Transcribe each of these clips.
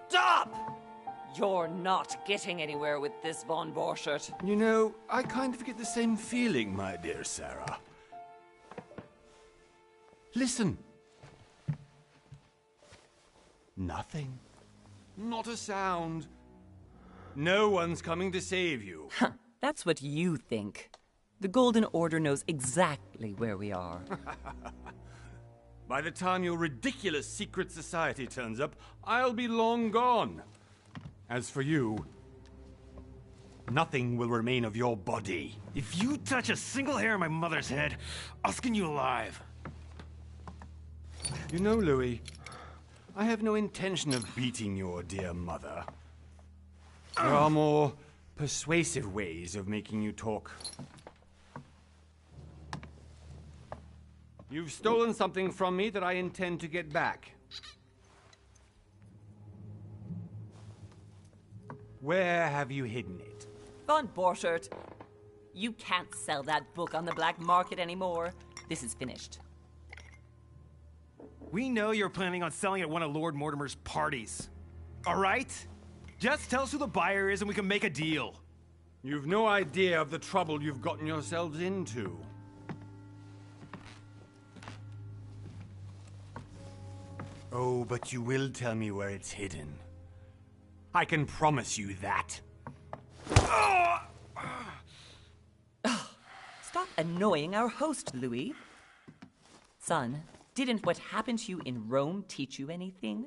Stop! You're not getting anywhere with this, von Borchert. You know, I kind of get the same feeling, my dear Sarah. Listen. Nothing. Not a sound. No one's coming to save you. That's what you think. The Golden Order knows exactly where we are. By the time your ridiculous secret society turns up, I'll be long gone. As for you, nothing will remain of your body. If you touch a single hair on my mother's head, I'll skin you alive. You know, Louis, I have no intention of beating your dear mother. There are more persuasive ways of making you talk. You've stolen something from me that I intend to get back. Where have you hidden it? Von Borchert, you can't sell that book on the black market anymore. This is finished. We know you're planning on selling at one of Lord Mortimer's parties. All right? Just tell us who the buyer is and we can make a deal. You've no idea of the trouble you've gotten yourselves into. Oh, but you will tell me where it's hidden. I can promise you that. Stop annoying our host, Louis. Son, didn't what happened to you in Rome teach you anything?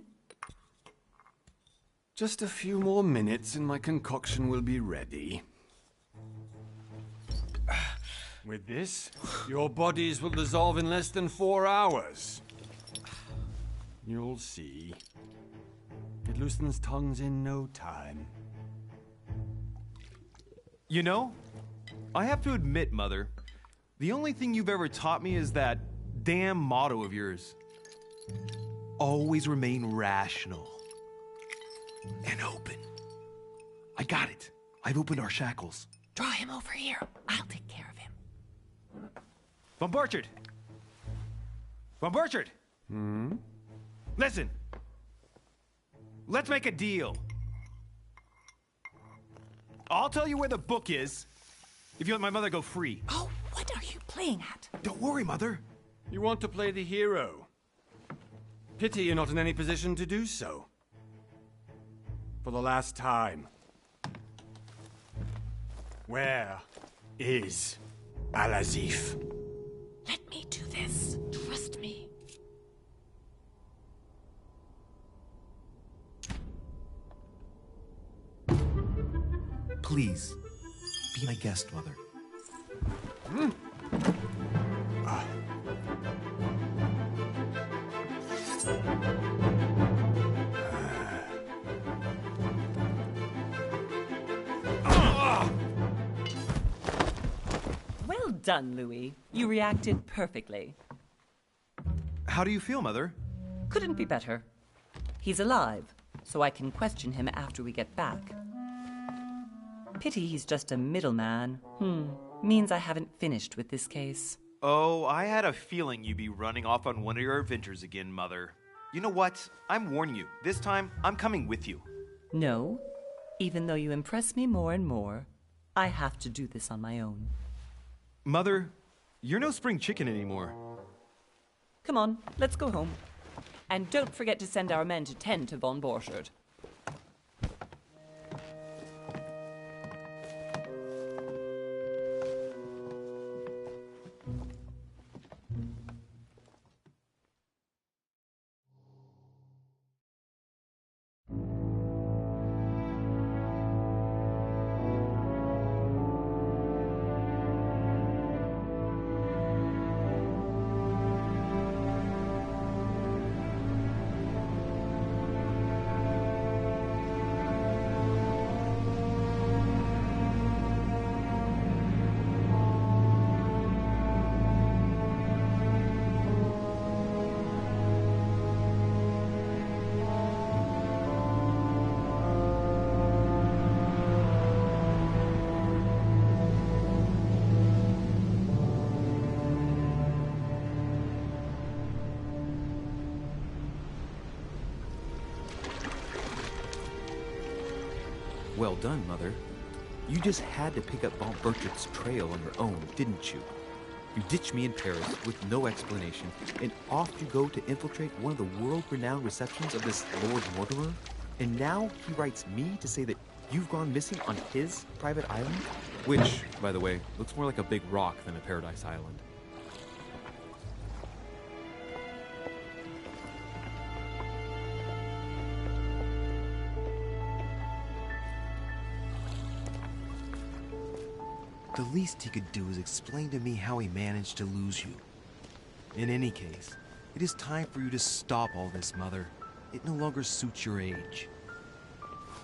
Just a few more minutes and my concoction will be ready. With this, your bodies will dissolve in less than 4 hours. You'll see. It loosens tongues in no time. You know, I have to admit, Mother, the only thing you've ever taught me is that damn motto of yours. Always remain rational. And open. I got it. I've opened our shackles. Draw him over here. I'll take care of him. Von Borchert! Von Borchert! Listen. Let's make a deal. I'll tell you where the book is if you let my mother go free. Oh, what are you playing at? Don't worry, Mother. You want to play the hero. Pity you're not in any position to do so. For the last time. Where is Al-Azif? Let me do this. Trust me. Please, be my guest, Mother. Well done, Louis. You reacted perfectly. How do you feel, Mother? Couldn't be better. He's alive, so I can question him after we get back. Pity he's just a middleman. Means I haven't finished with this case. Oh, I had a feeling you'd be running off on one of your adventures again, Mother. You know what? I'm warning you. This time, I'm coming with you. No. Even though you impress me more and more, I have to do this on my own. Mother, you're no spring chicken anymore. Come on, let's go home. And don't forget to send our men to tend to von Borchert. Well done, Mother. You just had to pick up Von Berchardt's trail on your own, didn't you? You ditched me in Paris with no explanation, and off you go to infiltrate one of the world-renowned receptions of this Lord Mortimer? And now he writes me to say that you've gone missing on his private island? Which, by the way, looks more like a big rock than a paradise island. The least he could do is explain to me how he managed to lose you. In any case, it is time for you to stop all this, Mother. It no longer suits your age.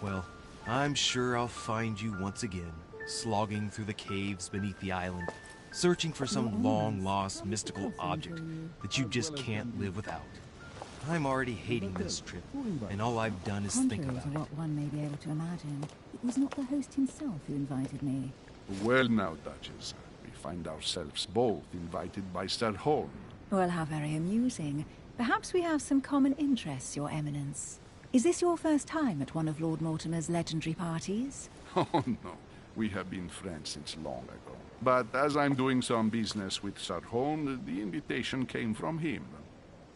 Well, I'm sure I'll find you once again, slogging through the caves beneath the island, searching for some long-lost mystical object that you just can't live without. I'm already hating this trip, and all I've done is think Contrary about to it. what one may be able to imagine, it was not the host himself who invited me. Well now, Duchess, we find ourselves both invited by Sir Holm. Well, how very amusing. Perhaps we have some common interests, Your Eminence. Is this your first time at one of Lord Mortimer's legendary parties? Oh no, we have been friends since long ago. But as I'm doing some business with Sir Holm, the invitation came from him.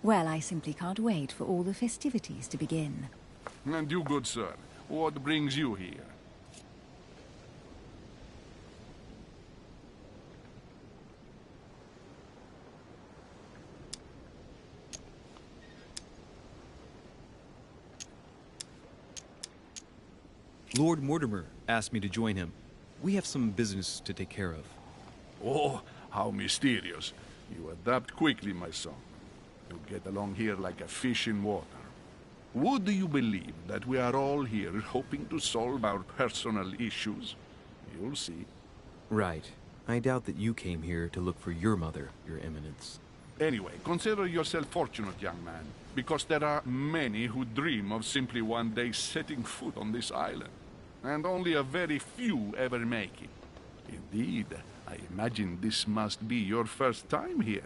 Well, I simply can't wait for all the festivities to begin. And you, good sir, what brings you here? Lord Mortimer asked me to join him. We have some business to take care of. Oh, how mysterious. You adapt quickly, my son. You get along here like a fish in water. Would you believe that we are all here hoping to solve our personal issues? You'll see. Right. I doubt that you came here to look for your mother, Your Eminence. Anyway, consider yourself fortunate, young man, because there are many who dream of simply one day setting foot on this island, and only a very few ever make it. Indeed, I imagine this must be your first time here.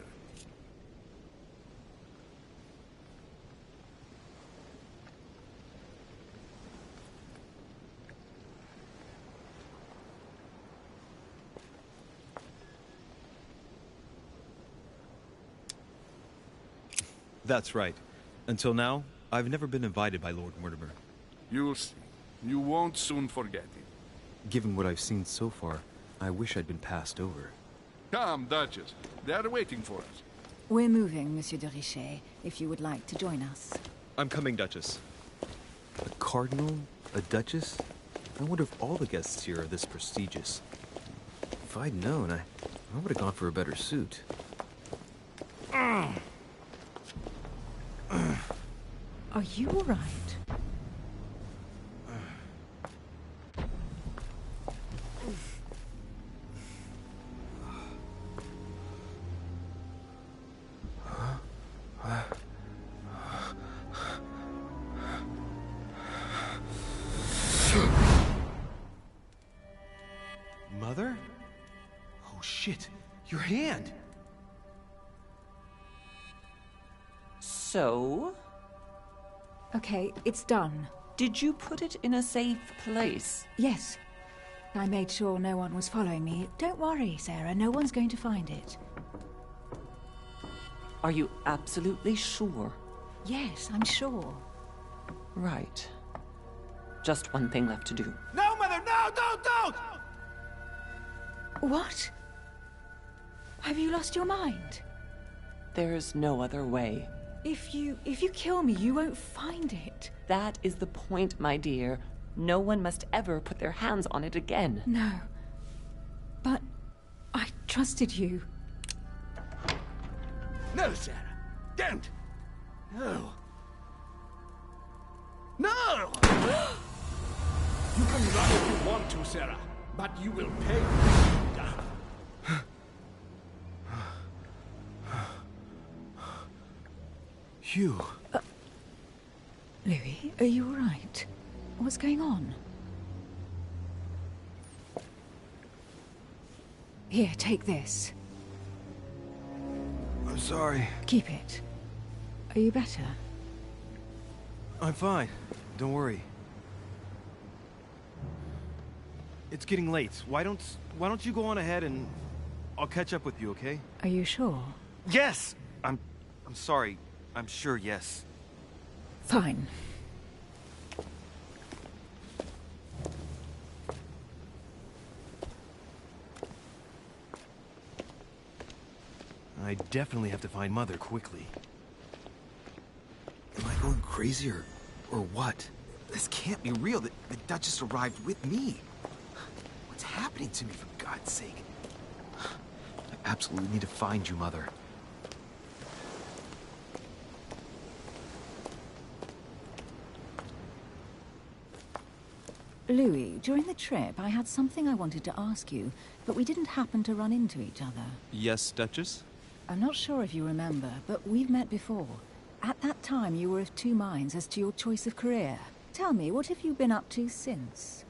That's right. Until now, I've never been invited by Lord Mortimer. You'll see. You won't soon forget it. Given what I've seen so far, I wish I'd been passed over. Come, Duchess. They are waiting for us. We're moving, Monsieur de Richet, if you would like to join us. I'm coming, Duchess. A cardinal? A duchess? I wonder if all the guests here are this prestigious. If I'd known, I would have gone for a better suit. Are you all right? Mother? Oh shit, your hand! So, Okay, it's done. did you put it in a safe place? Yes. I made sure no one was following me. Don't worry, Sarah, no one's going to find it. Are you absolutely sure? Yes, I'm sure. Right. Just one thing left to do. No, Mother, no, don't! What? Have you lost your mind? There's no other way. If you kill me, you won't find it. That is the point, my dear. No one must ever put their hands on it again. No. But I trusted you. No, Sarah. Don't. No. No! You can run if you want to, Sarah, but you will pay. Hugh. Louis, are you all right? What's going on? Here, take this. I'm sorry. Keep it. Are you better? I'm fine. Don't worry. It's getting late. Why don't you go on ahead and I'll catch up with you, okay? Are you sure? Yes! I'm sorry. I'm sure, yes. Fine. I definitely have to find Mother quickly. Am I going crazy or what? This can't be real. The Duchess arrived with me. What's happening to me, for God's sake? I absolutely need to find you, Mother. Louis, during the trip, I had something I wanted to ask you, but we didn't happen to run into each other. Yes, Duchess? I'm not sure if you remember, but we've met before. At that time, you were of two minds as to your choice of career. Tell me, what have you been up to since?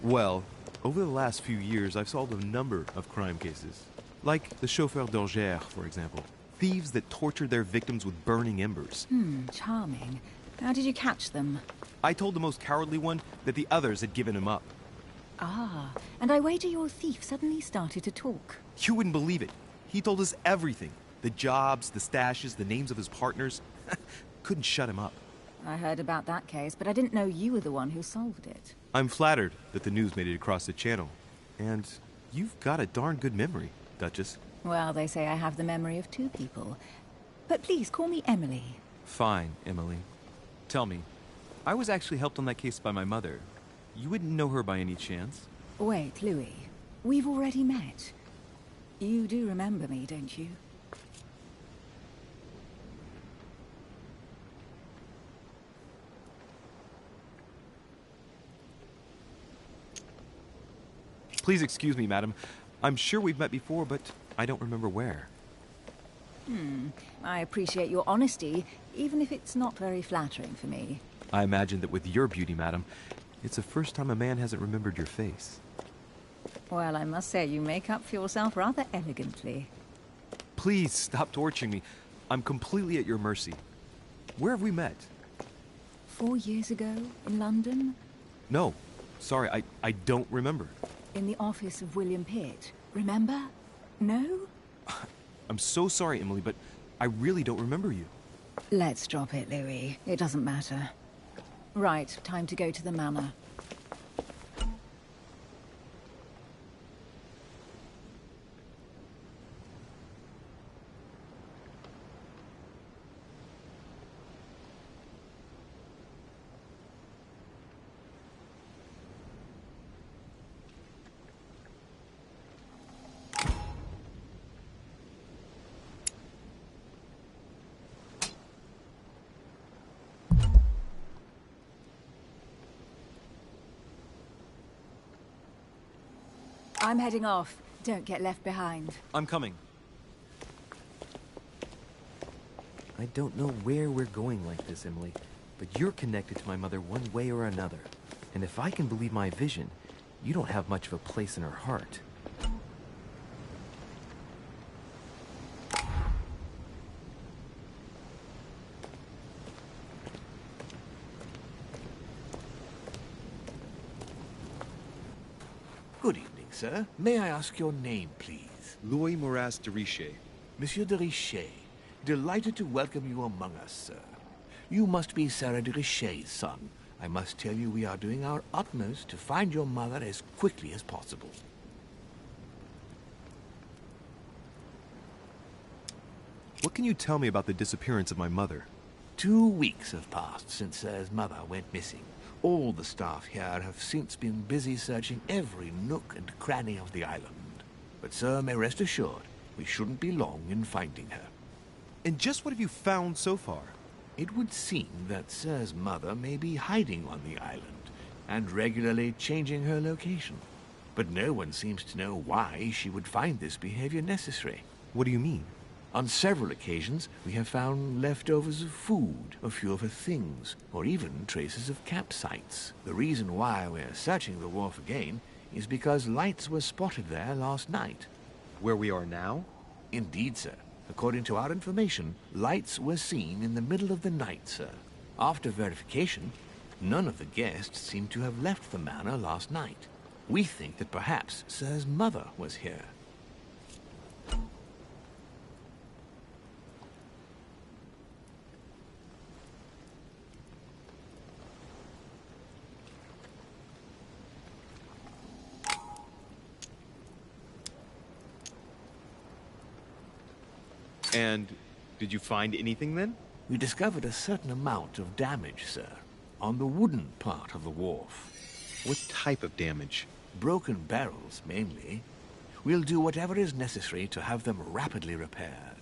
Well, over the last few years, I've solved a number of crime cases. Like the chauffeur d'Angers, for example. Thieves that tortured their victims with burning embers. Charming. How did you catch them? I told the most cowardly one that the others had given him up. Ah, and I wager your thief suddenly started to talk. You wouldn't believe it. He told us everything. The jobs, the stashes, the names of his partners. Couldn't shut him up. I heard about that case, but I didn't know you were the one who solved it. I'm flattered that the news made it across the channel. And you've got a darn good memory, Duchess. Well, they say I have the memory of two people. But please, call me Emily. Fine, Emily. Tell me, I was actually helped on that case by my mother. You wouldn't know her by any chance? Wait, Louis. We've already met. You do remember me, don't you? Please excuse me, madam. I'm sure we've met before, but I don't remember where. I appreciate your honesty, even if it's not very flattering for me. I imagine that with your beauty, madam, it's the first time a man hasn't remembered your face. Well, I must say you make up for yourself rather elegantly. Please stop torturing me. I'm completely at your mercy. Where have we met? 4 years ago, in London? No. Sorry, I don't remember. In the office of William Pitt. Remember? No? I'm so sorry, Emily, but I really don't remember you. Let's drop it, Louis. It doesn't matter. Right, time to go to the manor. I'm heading off. Don't get left behind. I'm coming. I don't know where we're going like this, Emily, but you're connected to my mother one way or another. And if I can believe my vision, you don't have much of a place in her heart. Good evening, sir. May I ask your name, please? Louis Moras de Richet. Monsieur de Richet. Delighted to welcome you among us, sir. You must be Sarah de Richet's son. I must tell you we are doing our utmost to find your mother as quickly as possible. What can you tell me about the disappearance of my mother? 2 weeks have passed since Sir's mother went missing. All the staff here have since been busy searching every nook and cranny of the island. But Sir may rest assured, we shouldn't be long in finding her. And just what have you found so far? It would seem that Sir's mother may be hiding on the island, and regularly changing her location. But no one seems to know why she would find this behavior necessary. What do you mean? On several occasions, we have found leftovers of food, a few of her things, or even traces of campsites. The reason why we're searching the wharf again is because lights were spotted there last night. Where we are now? Indeed, sir. According to our information, lights were seen in the middle of the night, sir. After verification, none of the guests seem to have left the manor last night. We think that perhaps Sir's mother was here. And did you find anything then? We discovered a certain amount of damage, sir, on the wooden part of the wharf. What type of damage? Broken barrels, mainly. We'll do whatever is necessary to have them rapidly repaired.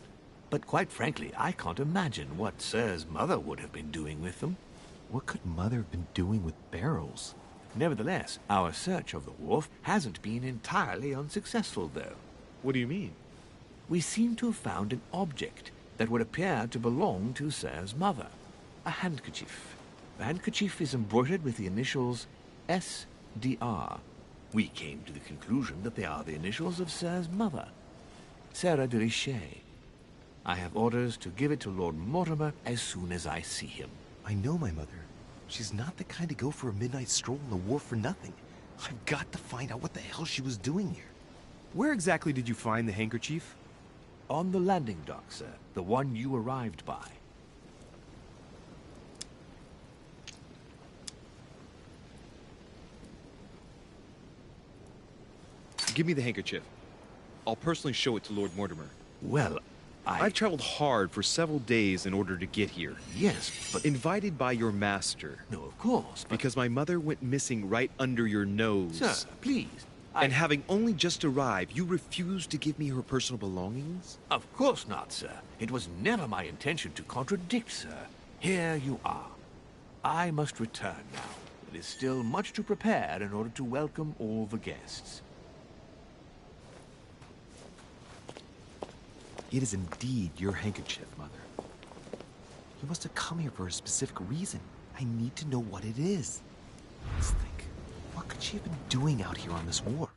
But quite frankly, I can't imagine what Sir's mother would have been doing with them. What could Mother have been doing with barrels? Nevertheless, our search of the wharf hasn't been entirely unsuccessful, though. What do you mean? We seem to have found an object that would appear to belong to Sir's mother. A handkerchief. The handkerchief is embroidered with the initials S.D.R. We came to the conclusion that they are the initials of Sir's mother, Sarah de Richet. I have orders to give it to Lord Mortimer as soon as I see him. I know my mother. She's not the kind to go for a midnight stroll on the wharf for nothing. I've got to find out what the hell she was doing here. Where exactly did you find the handkerchief? On the landing dock, sir. The one you arrived by. Give me the handkerchief. I'll personally show it to Lord Mortimer. Well, I've traveled hard for several days in order to get here. Yes, but... Invited by your master. No, of course, but... Because my mother went missing right under your nose. Sir, please, And having only just arrived, you refuse to give me her personal belongings? Of course not, sir. It was never my intention to contradict, sir. Here you are. I must return now. It is still much to prepare in order to welcome all the guests. It is indeed your handkerchief, Mother. You must have come here for a specific reason. I need to know what it is. Let's think. What could she have been doing out here on this wharf?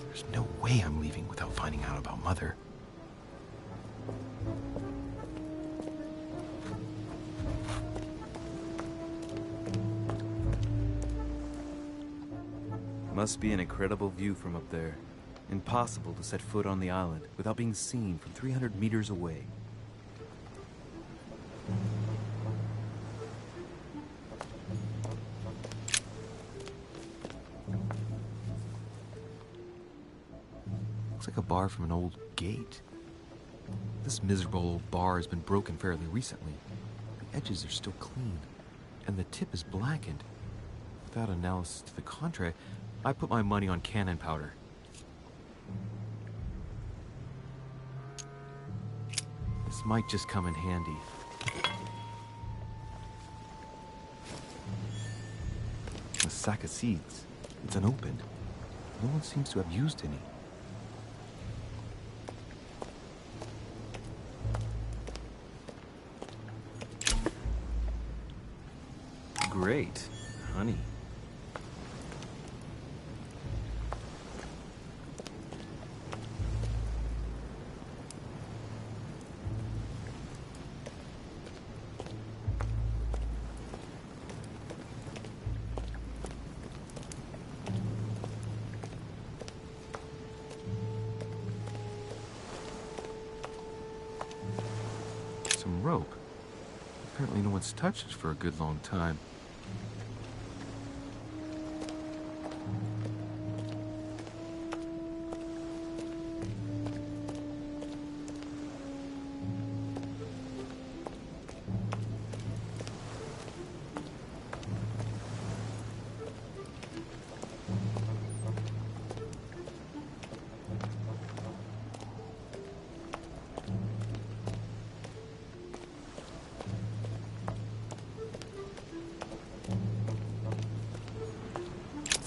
There's no way I'm leaving without finding out about Mother. Must be an incredible view from up there. Impossible to set foot on the island without being seen from 300 meters away. Looks like a bar from an old gate. This miserable old bar has been broken fairly recently. The edges are still clean, and the tip is blackened. Without analysis to the contrary, I put my money on cannon powder. This might just come in handy. A sack of seeds. It's unopened. No one seems to have used any. Great. Honey. Some rope. Apparently no one's touched it for a good long time.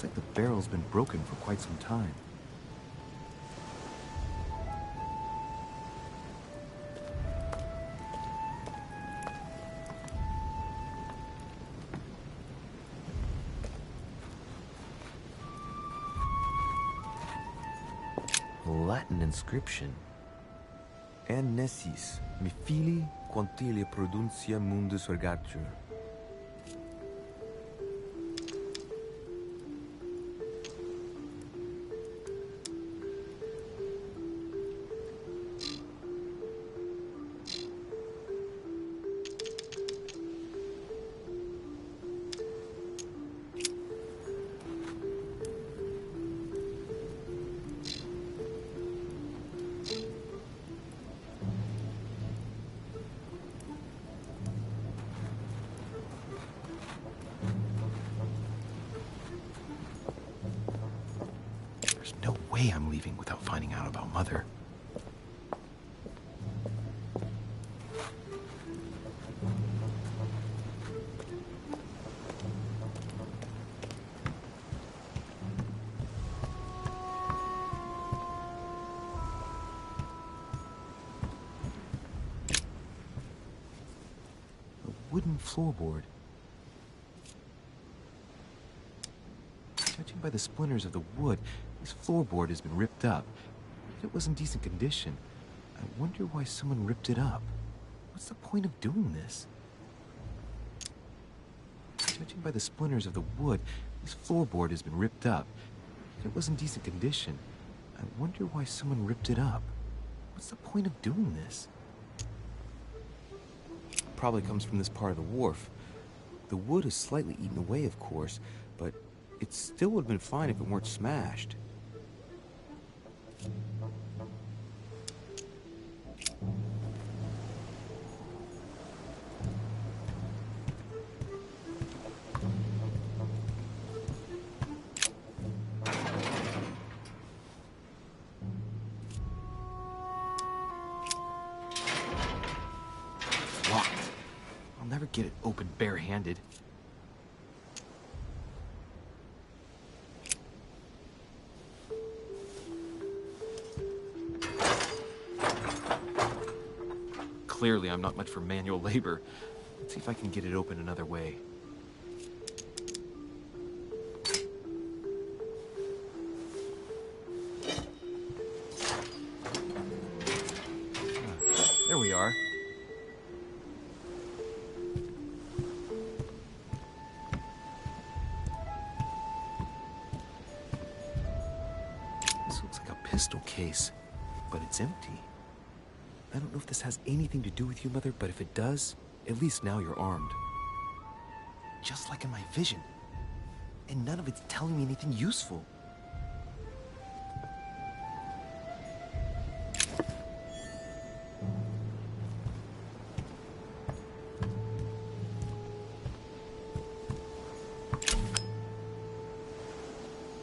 Looks like the barrel's been broken for quite some time. Latin inscription. En nessis, mi fili quantilia produncia mundus ergatur. There's no way I'm leaving without finding out about Mother. A wooden floorboard. Judging by the splinters of the wood, this floorboard has been ripped up. Yet it was in decent condition. I wonder why someone ripped it up. What's the point of doing this? Judging by the splinters of the wood, this floorboard has been ripped up. Yet it was in decent condition. I wonder why someone ripped it up. What's the point of doing this? Probably comes from this part of the wharf. The wood is slightly eaten away, of course, but it still would have been fine if it weren't smashed. get it open barehanded. Clearly, I'm not much for manual labor. Let's see if I can get it open another way. There we are. This looks like a pistol case, but it's empty. I don't know if this has anything to do with you, Mother, but if it does, at least now you're armed. Just like in my vision. And none of it's telling me anything useful.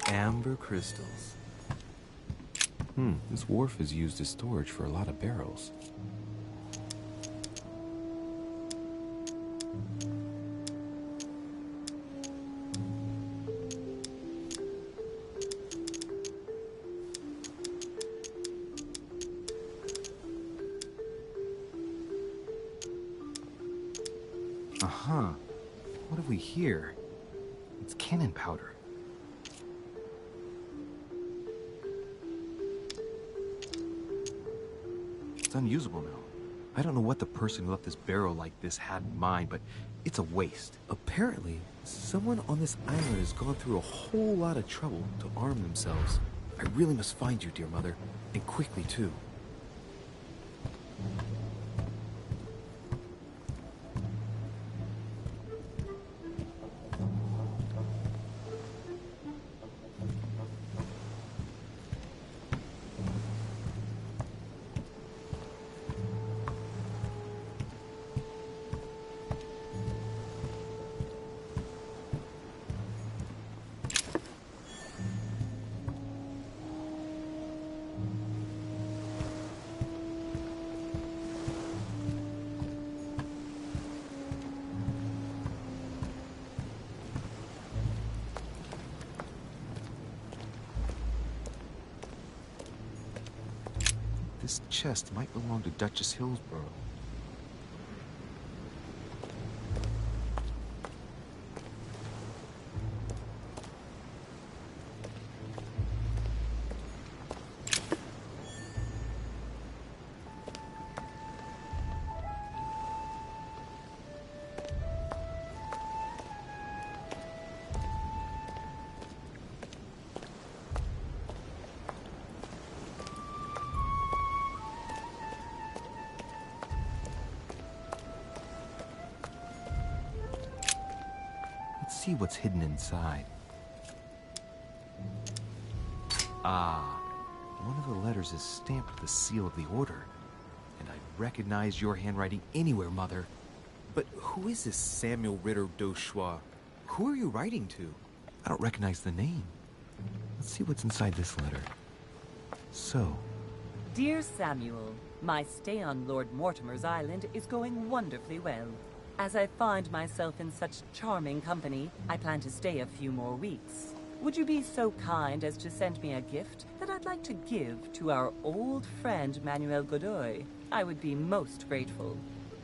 Amber crystals. This wharf is used as storage for a lot of barrels. Uh-huh. What have we here? It's cannon powder. It's unusable now. I don't know what the person who left this barrel like this had in mind, but it's a waste. Apparently, someone on this island has gone through a whole lot of trouble to arm themselves. I really must find you, dear Mother, and quickly too. This chest might belong to Duchess Hillsborough. Let's see what's hidden inside. Ah, one of the letters is stamped with the seal of the Order. And I recognize your handwriting anywhere, Mother. But who is this Samuel Ritter d'Auchois? Who are you writing to? I don't recognize the name. Let's see what's inside this letter. So, Dear Samuel, my stay on Lord Mortimer's island is going wonderfully well. As I find myself in such charming company, I plan to stay a few more weeks. Would you be so kind as to send me a gift that I'd like to give to our old friend Manuel Godoy? I would be most grateful.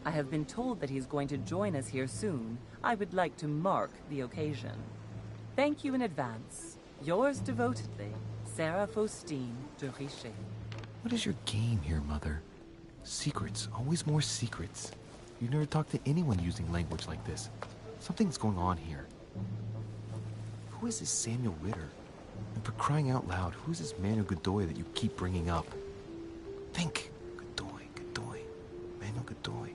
I have been told that he's going to join us here soon. I would like to mark the occasion. Thank you in advance. Yours devotedly, Sarah Faustine de Richet. what is your game here, Mother? Secrets, always more secrets. You've never talked to anyone using language like this. Something's going on here. Who is this Samuel Ritter? And for crying out loud, who's this Manuel Godoy that you keep bringing up? Think. Godoy. Manuel Godoy.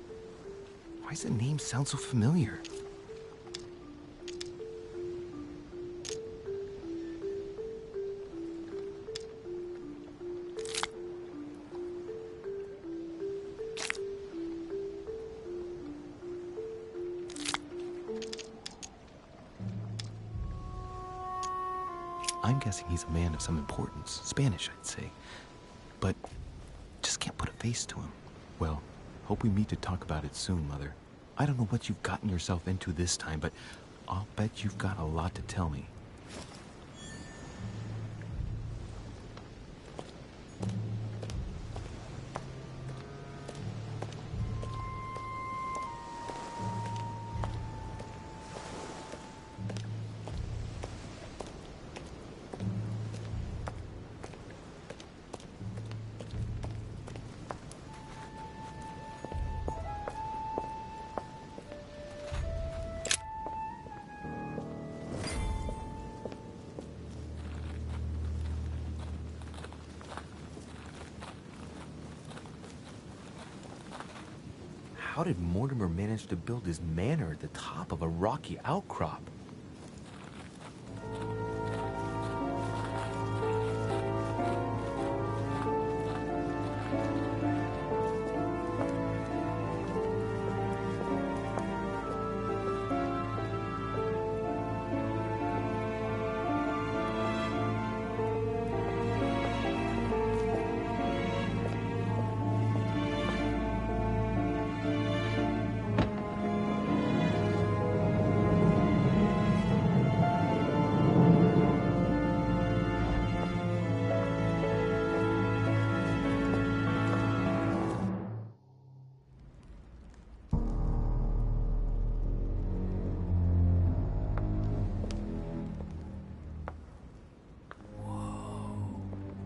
Why does the name sound so familiar? I'm guessing he's a man of some importance. Spanish, I'd say. But just can't put a face to him. Well, hope we meet to talk about it soon, Mother. I don't know what you've gotten yourself into this time, but I'll bet you've got a lot to tell me. How did Mortimer manage to build his manor at the top of a rocky outcrop?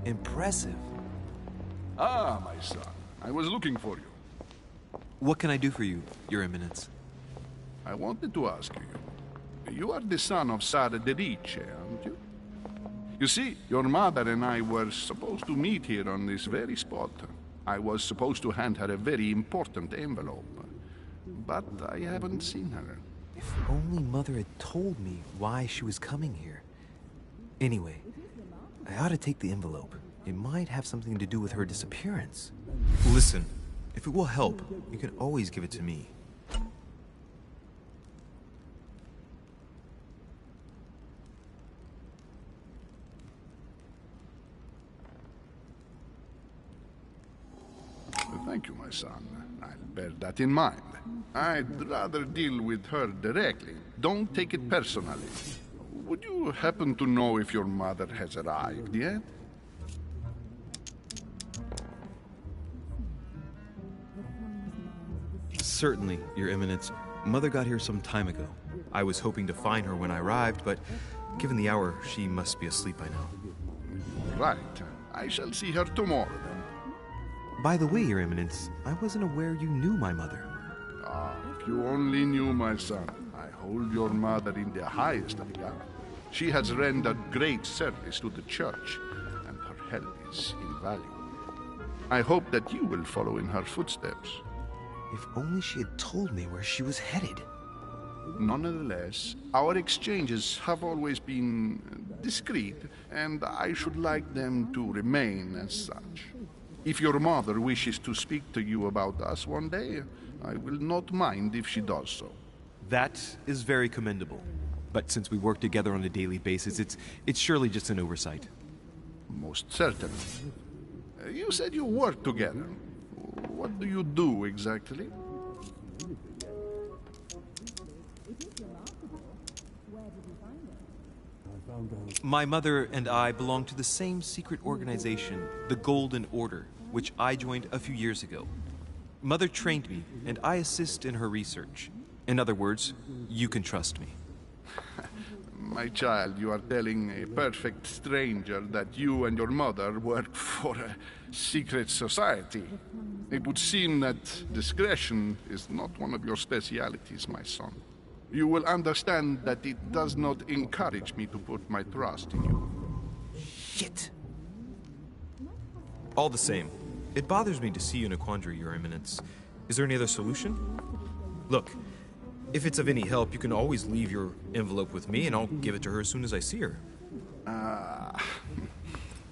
Impressive. Ah, my son. I was looking for you. What can I do for you, Your Eminence? I wanted to ask you. You are the son of Sara de Riche, aren't you? You see, your mother and I were supposed to meet here on this very spot. I was supposed to hand her a very important envelope. But I haven't seen her. If only Mother had told me why she was coming here. Anyway, I ought to take the envelope. It might have something to do with her disappearance. Listen, if it will help, you can always give it to me. Thank you, my son. I'll bear that in mind. I'd rather deal with her directly. Don't take it personally. Would you happen to know if your mother has arrived yet? Certainly, Your Eminence. Mother got here some time ago. I was hoping to find her when I arrived, but given the hour, she must be asleep by now. Right. I shall see her tomorrow, then. By the way, Your Eminence, I wasn't aware you knew my mother. Ah, if you only knew, my son. I hold your mother in the highest regard. She has rendered great service to the church, and her help is invaluable. I hope that you will follow in her footsteps. If only she had told me where she was headed. Nonetheless, our exchanges have always been discreet, and I should like them to remain as such. If your mother wishes to speak to you about us one day, I will not mind if she does so. That is very commendable. But since we work together on a daily basis, it's surely just an oversight. Most certainly. You said you work together. What do you do exactly? My mother and I belong to the same secret organization, the Golden Order, which I joined a few years ago. Mother trained me, and I assist in her research. In other words, you can trust me. My child, you are telling a perfect stranger that you and your mother work for a secret society. It would seem that discretion is not one of your specialities, my son. You will understand that it does not encourage me to put my trust in you. Shit! All the same, it bothers me to see you in a quandary, Your Eminence. Is there any other solution? Look, if it's of any help, you can always leave your envelope with me, and I'll give it to her as soon as I see her.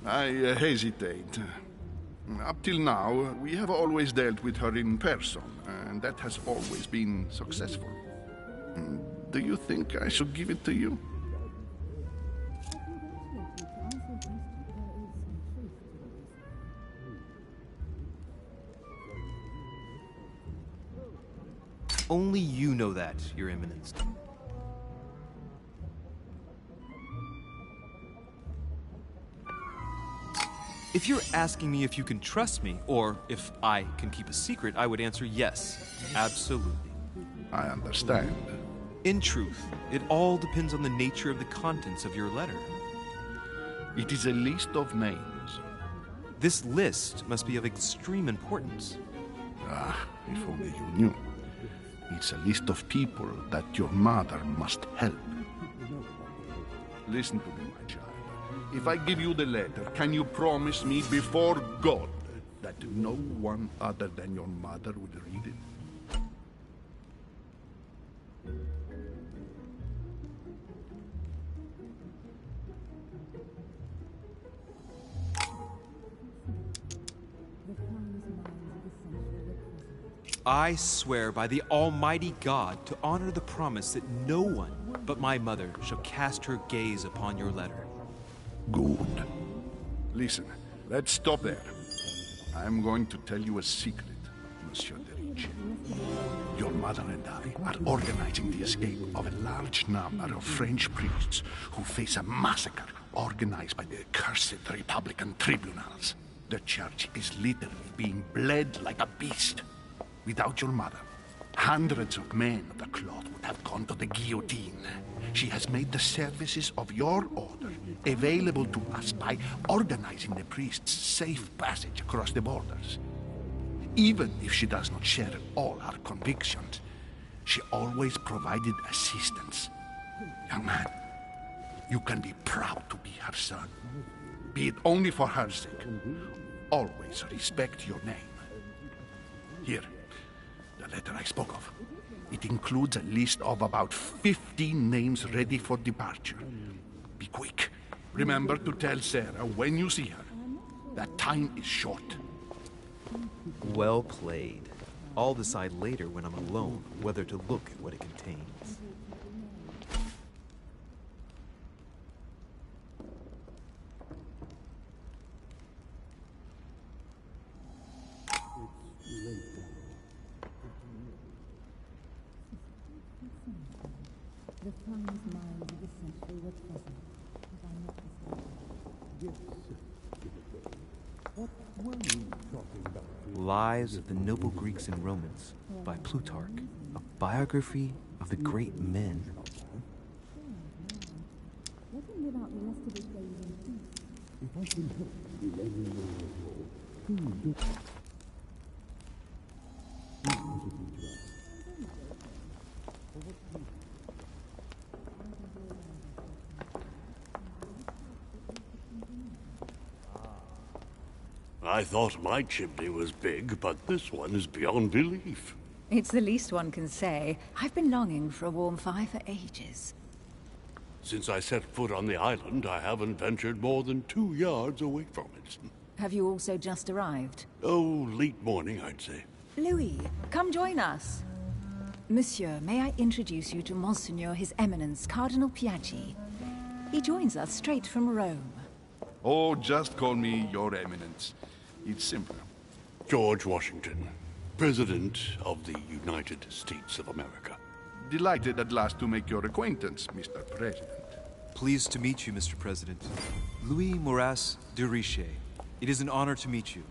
I hesitate. Up till now, we have always dealt with her in person, and that has always been successful. Do you think I should give it to you? Only you know that, Your Eminence. If you're asking me if you can trust me, or if I can keep a secret, I would answer yes, absolutely. I understand. In truth, it all depends on the nature of the contents of your letter. It is a list of names. This list must be of extreme importance. Ah, if only you knew. It's a list of people that your mother must help. Listen to me, my child. If I give you the letter, can you promise me before God that no one other than your mother will read it? I swear by the Almighty God to honor the promise that no one but my mother shall cast her gaze upon your letter. Good. Listen, let's stop there. I'm going to tell you a secret, Monsieur Derice. Your mother and I are organizing the escape of a large number of French priests who face a massacre organized by the accursed Republican tribunals. The church is literally being bled like a beast. Without your mother, hundreds of men of the cloth would have gone to the guillotine. She has made the services of your order available to us by organizing the priests' safe passage across the borders. Even if she does not share all our convictions, she always provided assistance. Young man, you can be proud to be her son. Be it only for her sake. Always respect your name. Here, the letter I spoke of. It includes a list of about 15 names ready for departure. Be quick. Remember to tell Sarah when you see her that time is short. Well played. I'll decide later when I'm alone whether to look at what it contains. The finest minds of the century were present, if I'm not mistaken. What were you talking about? Lives of the Noble Greeks and Romans by Plutarch, a biography of the great men. Let him live out the rest of his days in peace. If I can help you let me know at all, please do. I thought my chimney was big, but this one is beyond belief. It's the least one can say. I've been longing for a warm fire for ages. Since I set foot on the island, I haven't ventured more than 2 yards away from it. Have you also just arrived? Oh, late morning, I'd say. Louis, come join us. Monsieur, may I introduce you to Monseigneur His Eminence, Cardinal Piaggi. He joins us straight from Rome. Oh, just call me Your Eminence. It's simpler. George Washington, President of the United States of America. Delighted at last to make your acquaintance, Mr. President. Pleased to meet you, Mr. President. Louis Moras de Riche. It is an honor to meet you.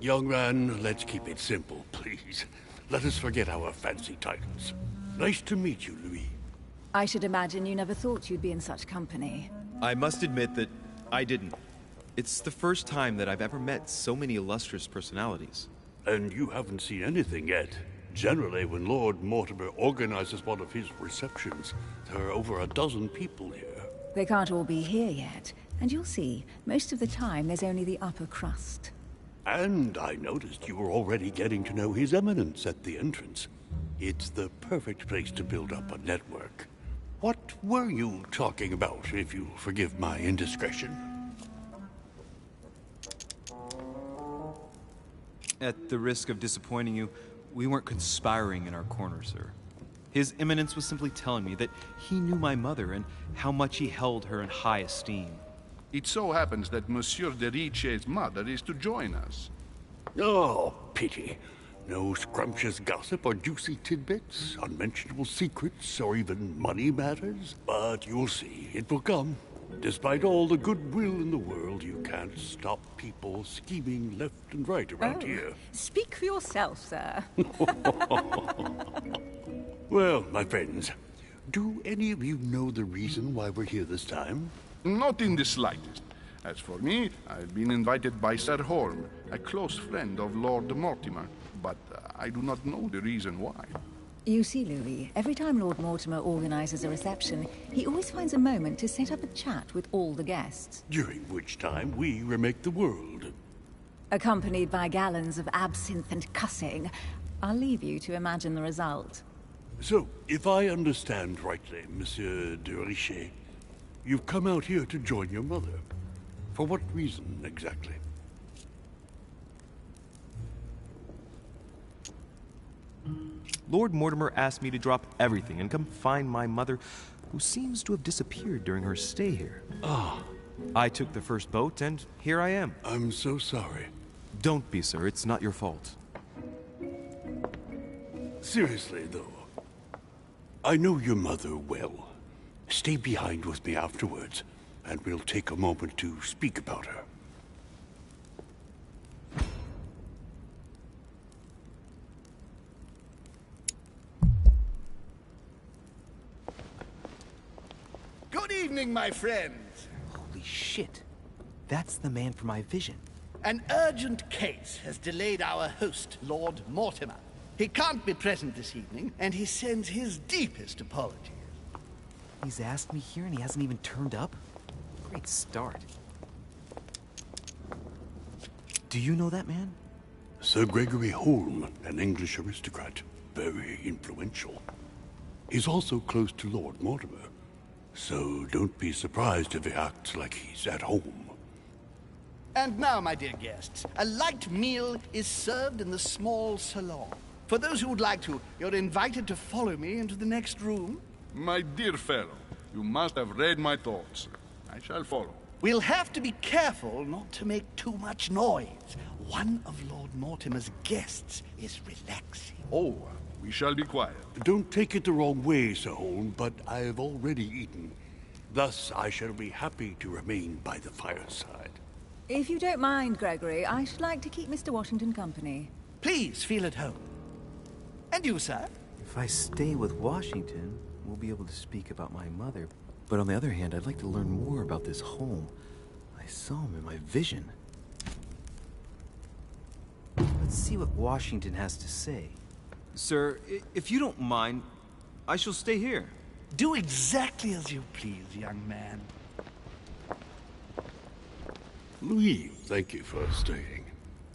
Young man, let's keep it simple, please. Let us forget our fancy titles. Nice to meet you, Louis. I should imagine you never thought you'd be in such company. I must admit that I didn't. It's the first time that I've ever met so many illustrious personalities. And you haven't seen anything yet. Generally, when Lord Mortimer organizes one of his receptions, there are over a dozen people here. They can't all be here yet, and you'll see, most of the time there's only the upper crust. And I noticed you were already getting to know His Eminence at the entrance. It's the perfect place to build up a network. What were you talking about, if you forgive my indiscretion? At the risk of disappointing you, we weren't conspiring in our corner, sir. His Eminence was simply telling me that he knew my mother and how much he held her in high esteem. It so happens that Monsieur de Riche's mother is to join us. Oh, pity. No scrumptious gossip or juicy tidbits, unmentionable secrets, or even money matters. But you'll see, it will come. Despite all the goodwill in the world, you can't stop people scheming left and right around here. Speak for yourself, sir. Well, my friends, do any of you know the reason why we're here this time? Not in the slightest. As for me, I've been invited by Sir Horm, a close friend of Lord Mortimer, but I do not know the reason why. You see, Louis, every time Lord Mortimer organizes a reception, he always finds a moment to set up a chat with all the guests. During which time we remake the world. Accompanied by gallons of absinthe and cussing. I'll leave you to imagine the result. So, if I understand rightly, Monsieur de Richet, you've come out here to join your mother. For what reason, exactly? Lord Mortimer asked me to drop everything and come find my mother, who seems to have disappeared during her stay here. Ah. I took the first boat, and here I am. I'm so sorry. Don't be, sir. It's not your fault. Seriously, though, I know your mother well. Stay behind with me afterwards, and we'll take a moment to speak about her. Good evening, my friends. Holy shit. That's the man from my vision. An urgent case has delayed our host, Lord Mortimer. He can't be present this evening, and he sends his deepest apologies. He's asked me here and he hasn't even turned up? Great start. Do you know that man? Sir Gregory Holm, an English aristocrat. Very influential. He's also close to Lord Mortimer. So don't be surprised if he acts like he's at home. And now, my dear guests, a light meal is served in the small salon. For those who would like to, you're invited to follow me into the next room. My dear fellow, you must have read my thoughts. I shall follow. We'll have to be careful not to make too much noise. One of Lord Mortimer's guests is relaxing. Oh, we shall be quiet. Don't take it the wrong way, Sir Holm, but I have already eaten. Thus, I shall be happy to remain by the fireside. If you don't mind, Gregory, I should like to keep Mr. Washington company. Please feel at home. And you, sir? If I stay with Washington, we'll be able to speak about my mother. But on the other hand, I'd like to learn more about this home. I saw him in my vision. Let's see what Washington has to say. Sir, if you don't mind, I shall stay here. Do exactly as you please, young man. Louis, thank you for staying.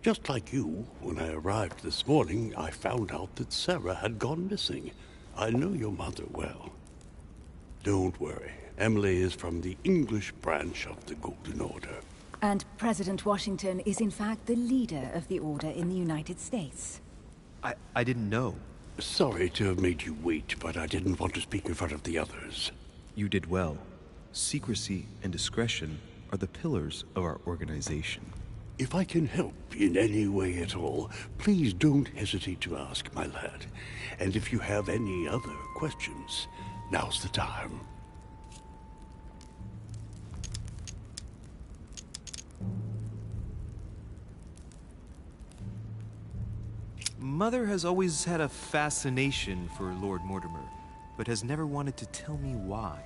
Just like you, when I arrived this morning, I found out that Sarah had gone missing. I know your mother well. Don't worry. Emily is from the English branch of the Golden Order. And President Washington is in fact the leader of the Order in the United States. I didn't know. Sorry to have made you wait, but I didn't want to speak in front of the others. You did well. Secrecy and discretion are the pillars of our organization. If I can help in any way at all, please don't hesitate to ask, my lad. And if you have any other questions, now's the time. Mother has always had a fascination for Lord Mortimer, but has never wanted to tell me why.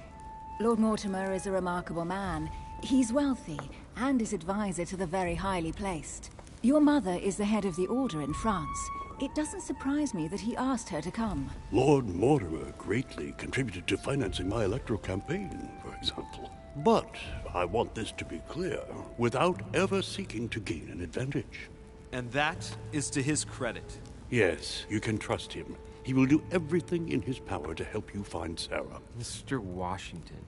Lord Mortimer is a remarkable man. He's wealthy, and is advisor to the very highly placed. Your mother is the head of the Order in France. It doesn't surprise me that he asked her to come. Lord Mortimer greatly contributed to financing my electoral campaign, for example. But I want this to be clear, without ever seeking to gain an advantage. And that is to his credit. Yes, you can trust him. He will do everything in his power to help you find Sarah. Mr. Washington,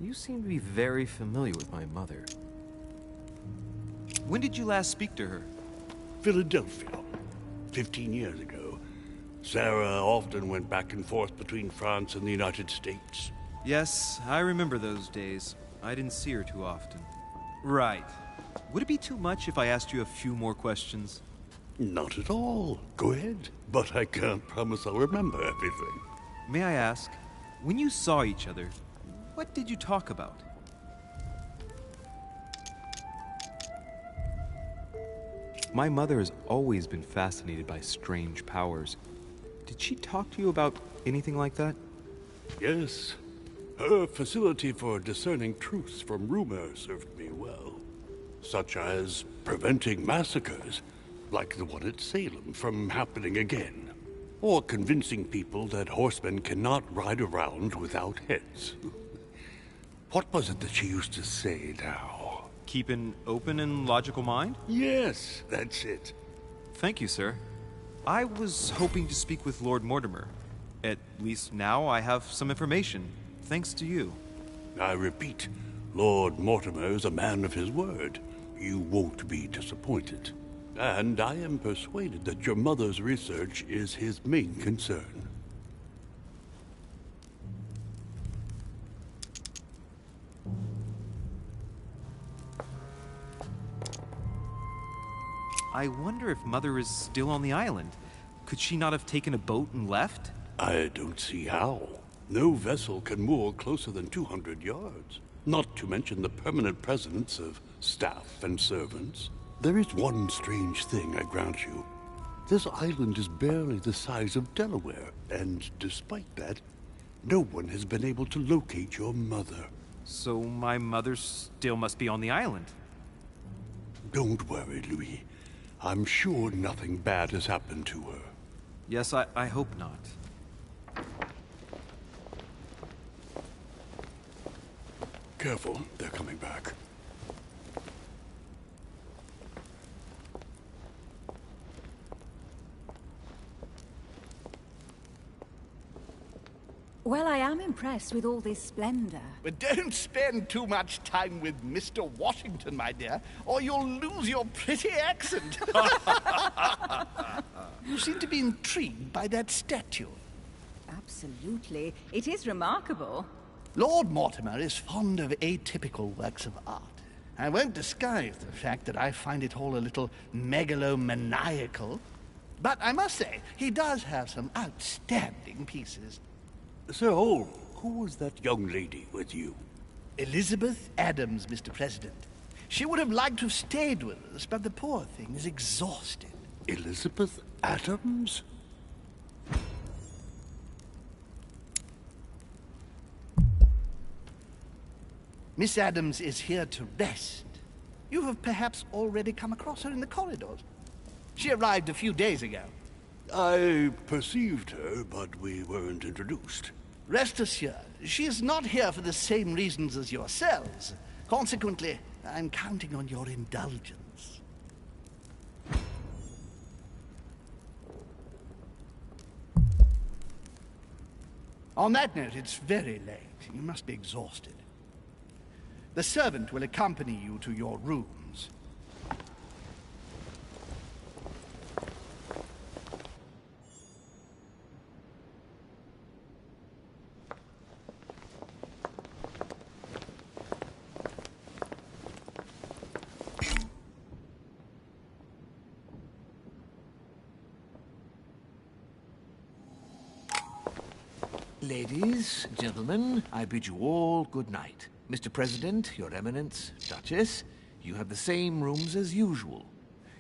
you seem to be very familiar with my mother. When did you last speak to her? Philadelphia, 15 years ago. Sarah often went back and forth between France and the United States. Yes, I remember those days. I didn't see her too often. Right. Would it be too much if I asked you a few more questions? Not at all. Go ahead. But I can't promise I'll remember everything. May I ask, when you saw each other, what did you talk about? My mother has always been fascinated by strange powers. Did she talk to you about anything like that? Yes. Her facility for discerning truth from rumor served me well. Such as preventing massacres, like the one at Salem, from happening again. Or convincing people that horsemen cannot ride around without heads. What was it that she used to say now? Keep an open and logical mind? Yes, that's it. Thank you, sir. I was hoping to speak with Lord Mortimer. At least now I have some information, thanks to you. I repeat, Lord Mortimer is a man of his word. You won't be disappointed. And I am persuaded that your mother's research is his main concern. I wonder if Mother is still on the island. Could she not have taken a boat and left? I don't see how. No vessel can moor closer than 200 yards. Not to mention the permanent presence of staff and servants. There is one strange thing, I grant you. This island is barely the size of Delaware, and despite that, no one has been able to locate your mother. So my mother still must be on the island. Don't worry, Louis. I'm sure nothing bad has happened to her. Yes, I hope not. Careful, they're coming back. Well, I am impressed with all this splendor. But don't spend too much time with Mr. Washington, my dear, or you'll lose your pretty accent. You seem to be intrigued by that statue. Absolutely. It is remarkable. Lord Mortimer is fond of atypical works of art. I won't disguise the fact that I find it all a little megalomaniacal. But I must say, he does have some outstanding pieces. Sir Hole, who was that young lady with you? Elizabeth Adams, Mr. President. She would have liked to have stayed with us, but the poor thing is exhausted. Elizabeth Adams? Miss Adams is here to rest. You have perhaps already come across her in the corridors. She arrived a few days ago. I perceived her, but we weren't introduced. Rest assured, she is not here for the same reasons as yourselves. Consequently, I'm counting on your indulgence. On that note, it's very late. You must be exhausted. The servant will accompany you to your rooms. Ladies, gentlemen, I bid you all good night. Mr. President, Your Eminence, Duchess, you have the same rooms as usual.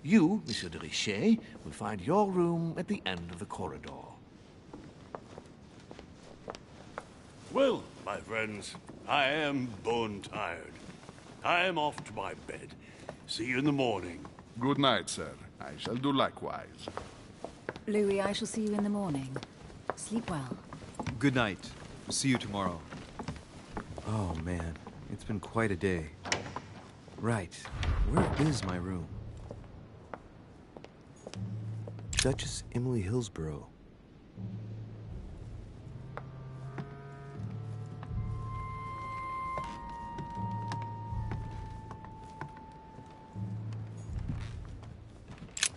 You, Monsieur de Richet, will find your room at the end of the corridor. Well, my friends, I am bone tired. I am off to my bed. See you in the morning. Good night, sir. I shall do likewise. Louis, I shall see you in the morning. Sleep well. Good night. See you tomorrow. Oh, man. It's been quite a day. Right. Where is my room? Duchess Emily Hillsborough.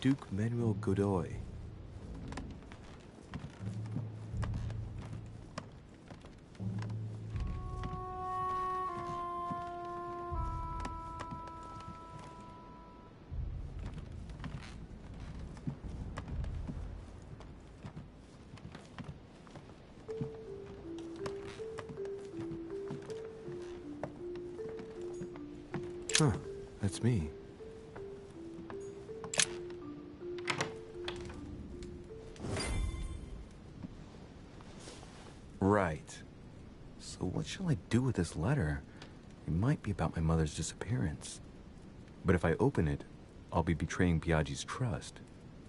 Duke Manuel Godoy. Huh, that's me. Right. So what shall I do with this letter? It might be about my mother's disappearance. But if I open it, I'll be betraying Piaggi's trust.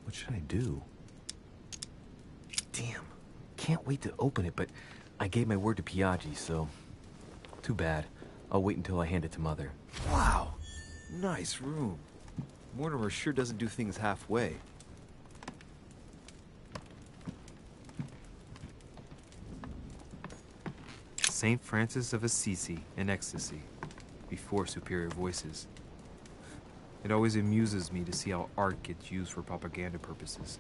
What should I do? Damn. Can't wait to open it, but I gave my word to Piaggi, so... Too bad. I'll wait until I hand it to Mother. Wow! Nice room. Mortimer sure doesn't do things halfway. Saint Francis of Assisi in ecstasy, before superior voices. It always amuses me to see how art gets used for propaganda purposes.